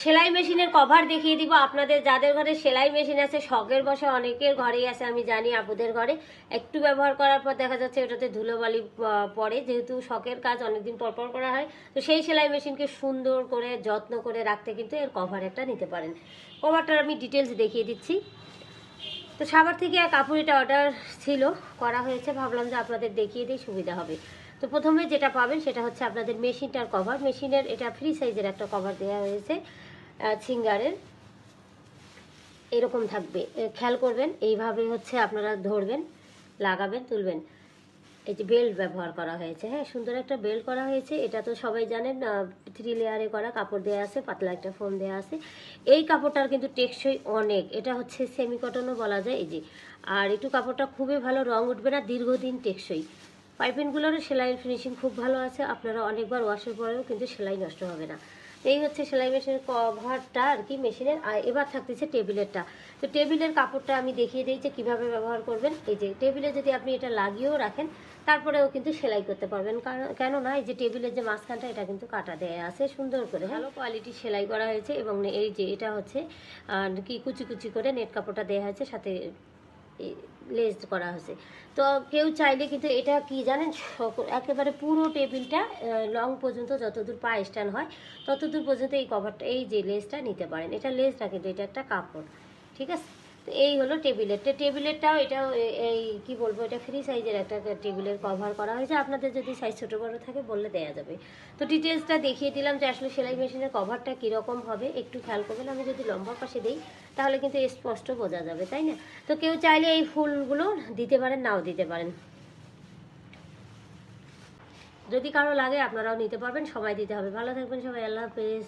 সেলাই মেশিনের কভার দেখিয়ে দিব আপনাদের, যাদের ঘরে সেলাই মেশিন আছে, শখের বসে অনেকের ঘরেই আছে, আমি জানি আপুদের ঘরে। একটু ব্যবহার করার পর দেখা যাচ্ছে ওটাতে ধুলোবালি পড়ে, যেহেতু শখের কাজ অনেকদিন পর পর করা হয়, তো সেই সেলাই মেশিনকে সুন্দর করে যত্ন করে রাখতে কিন্তু এর কভার একটা নিতে পারেন। কভারটার আমি ডিটেলস দেখিয়ে দিচ্ছি। তো সাভার থেকে এক আপুর এটা অর্ডার ছিল, করা হয়েছে, ভাবলাম যে আপনাদের দেখিয়ে দিই, সুবিধা হবে। তো প্রথমে যেটা পাবেন সেটা হচ্ছে আপনাদের মেশিনটার কভার। মেশিনের এটা ফ্রি সাইজের একটা কভার দেওয়া হয়েছে সিঙ্গারের, এরকম থাকবে, খেয়াল করবেন এইভাবে হচ্ছে আপনারা ধরবেন, লাগাবেন, তুলবেন। এই যে বেল্ট ব্যবহার করা হয়েছে, হ্যাঁ সুন্দর একটা বেল্ট করা হয়েছে। এটা তো সবাই জানেন 3 লেয়ারে করা, কাপড় দেওয়া আছে, পাতলা একটা ফোম দেওয়া আছে। এই কাপড়টার কিন্তু টেকসই অনেক, এটা হচ্ছে সেমি কটনও বলা যায়। এই যে আর একটু কাপড়টা খুবই ভালো, রং উঠবে না, দীর্ঘদিন টেকসই। পাইপিংগুলোর সেলাইয়ের ফিনিশিং খুব ভালো আছে, আপনারা অনেকবার ওয়াশের পরেও কিন্তু সেলাই নষ্ট হবে না। এই হচ্ছে সেলাই মেশিনের কভারটা আর কি মেশিনের। আর এবার থাকতেছে টেবিলেরটা। তো টেবিলের কাপড়টা আমি দেখিয়ে দিই যে কীভাবে ব্যবহার করবেন। এই যে টেবিলে যদি আপনি এটা লাগিয়েও রাখেন তারপরেও কিন্তু সেলাই করতে পারবেন, কেননা এই যে টেবিলের যে মাঝখানটা এটা কিন্তু কাটা দেয়া আছে সুন্দর করে, ভালো কোয়ালিটি সেলাই করা হয়েছে। এবং এই যে এটা হচ্ছে কি কুচি কুচি করে নেট কাপড়টা দেওয়া হয়েছে, সাথে লেস করা হয়েছে। তো কেউ চাইলে কিন্তু এটা কি জানেন, একেবারে পুরো টেবিলটা লং পর্যন্ত যতদূর পা স্ট্যান্ড হয় ততদূর পর্যন্ত এই কভারটা, এই যে লেসটা নিতে পারেন। এটা লেস না কিন্তু এটা একটা কাপড়, ঠিক আছে। তো এই হলো টেবিলেরটা। টেবিলেরটাও এটাও এই কি বলবো, এটা ফ্রি সাইজের একটা টেবিলের কভার করা হয়েছে। আপনাদের যদি সাইজ ছোটো বড়ো থাকে বললে দেওয়া যাবে। তো ডিটেলসটা দেখিয়ে দিলাম যে আসলে সেলাই মেশিনের কভারটা কীরকম হবে, একটু খেয়াল করবেন। আমি যদি লম্বা পাশে দিই তাহলে কিন্তু স্পষ্ট বোঝা যাবে, তাই না? তো কেউ চাইলে এই ফুলগুলো দিতে পারেন, নাও দিতে পারেন। যদি কারো লাগে আপনারাও নিতে পারবেন, সময় দিতে হবে। ভালো থাকবেন সবাই, আল্লাহ হাফেজ।